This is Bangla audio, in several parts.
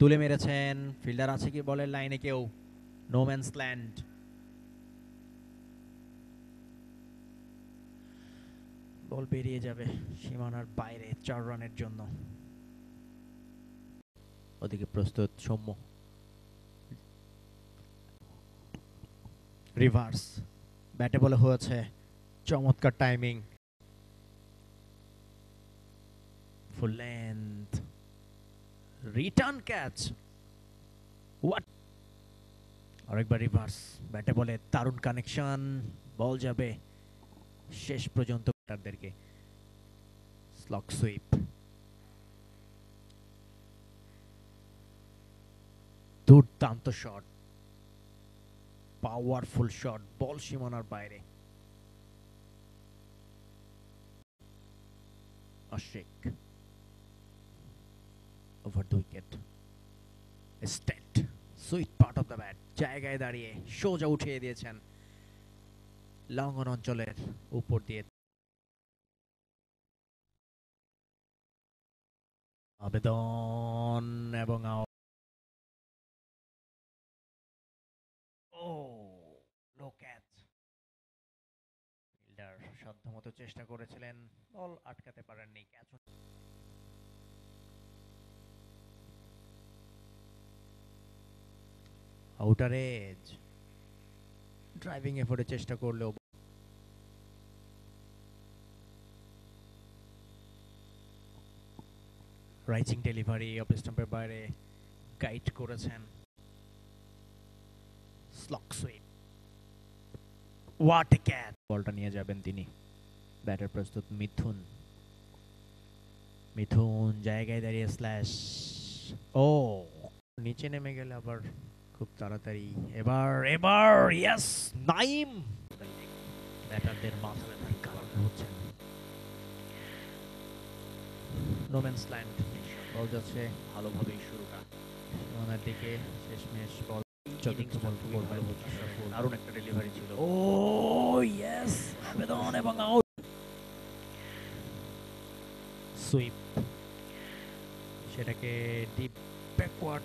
তুলে মেরেছেন। ফিল্ডার আছে কি বলের লাইনে কেউ? No man's land. বল বেরিয়ে যাবে সীমানার বাইরে 4 রানের জন্য। ওদিকে প্রস্তুত সৌম্য। রিভার্স ব্যাটে বলে হয়েছে, চমৎকার timing. Full length return catch. What! আরেকবার রিভার্স ব্যাটে বলে দারুণ কানেকশন। বল যাবে শেষ পর্যন্ত ব্যাটারদেরকে। স্লগ সুইপ, দুর্দান্ত শট, পাওয়ারফুল শট, বল সীমানার বাইরে। Ashik over the wicket. State sweet part of the bat, জায়গায় দাঁড়িয়ে সোজা উঠিয়ে দিয়েছেন লঙ্ঘন অঞ্চলের উপর দিয়ে। আবেদন এবং নো ক্যাচ। ফিল্ডার সাধ্যমতো চেষ্টা করেছিলেন, বল আটকাতে পারেননি। Catch outer age. ড্রাইভিং এফোর্টে চেষ্টা করলেও রাইজিং ডেলিভারি অফ স্টাম্পের বাইরে গাইড করেছেন। Slog sweep, what a catch. বলটা নিয়ে যাবেন তিনি। ব্যাটার প্রস্তুত মিথুন। মিথুন জায়গায় দাঁড়িয়ে স্ল্যাশ। ও নিচে নেমে গেলে আবার খুব তাড়াতাড়ি। এবার এবার ইয়েস নাইম। ব্যাটারদের মাথা ব্যথার কারণ হচ্ছেন। No man's land. বল যাচ্ছে ভালোভাবেই শুরুটা সীমানার দিকে। শেষমেশ বল চতুর্থ বল করবে। দারুণ একটা ডেলিভারি ছিল। ও ইয়েস, আবেদন এবং আউট। সুইপ, সেটাকে ডিপ ব্যাকওয়ার্ড।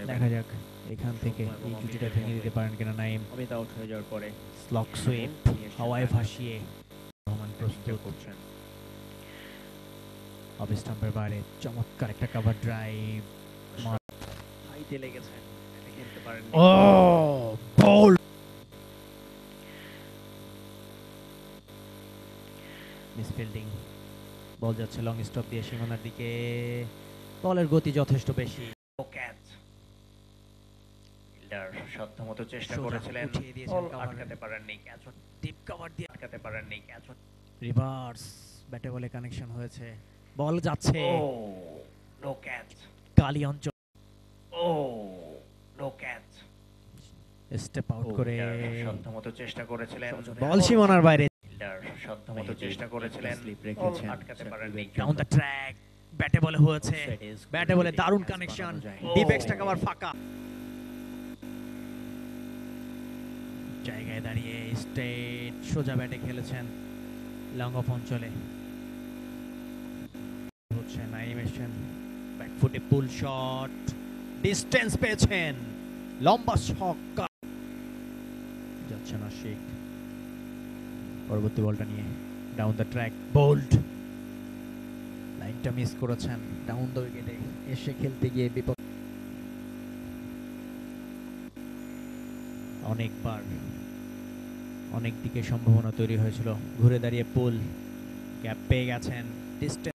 দেখা যাক এখান থেকে এই জুটিটা ভেঙে দিতে পারেন কিনা নাইম। অমিত আউট হয়ে যাওয়ার পরে স্লগ সুইপ হাওয়ায় ভাসিয়ে রহমান প্রস্তুত করছেন। অফ স্টাম্পের বাইরে চমৎকার একটা কভার ড্রাইভ। হাইতে লেগেছে, এটা খেলতে পারেন। ও বল মিসফিল্ডিং। বল যাচ্ছে লং স্টপ দিয়ে সীমানার দিকে। বলের গতি যথেষ্ট বেশি। ক্যাচ। ফিল্ডার সাধ্যমতো চেষ্টা করেছিলেন, বল আটকাতে পারেননি। ক্যাচ ডিপ কভার দিয়ে আটকাতে পারেননি। ক্যাচ রিভার্স ব্যাটে বলে কানেকশন হয়েছে। বল যাচ্ছে নো ক্যাচ। কালি অঞ্চল। No catch. স্টেপ আউট করে সাধ্যমতো চেষ্টা করেছিলেন, বল সীমানার বাইরে। ফিল্ডার সাধ্যমতো চেষ্টা করেছিলেন, বল আটকাতে পারেননি। ডাউন দ্য ট্র্যাক ব্যাটে বলে হয়েছে। ব্যাটে বলে দারুণ কানেকশন। ডিপ এক্সট্রা কভার ফাঁকা। জায়গায় দাঁড়িয়ে স্ট্রেট সোজা ব্যাটে খেলেছেন লং অফ অঞ্চলে। হচ্ছে নাইমেশন ব্যাকফুটে পুল শট, ডিস্টেন্স পেয়েছেন, লম্বা ছক্কা। যাচ্ছে না শেখ। পরবর্তী বলটা নিয়ে ডাউন দ্য ট্র্যাক বোল্ড। লাইনটা মিস করেছেন। ডাউন দ্য উইকেটে এসে খেলতে গিয়ে বিপদ। অনেকবার অনেক দিকে সম্ভাবনা তৈরি হয়েছিল। ঘুরে দাঁড়িয়ে পুল গ্যাপ পেয়ে গেছেন। ডিস্টেন্স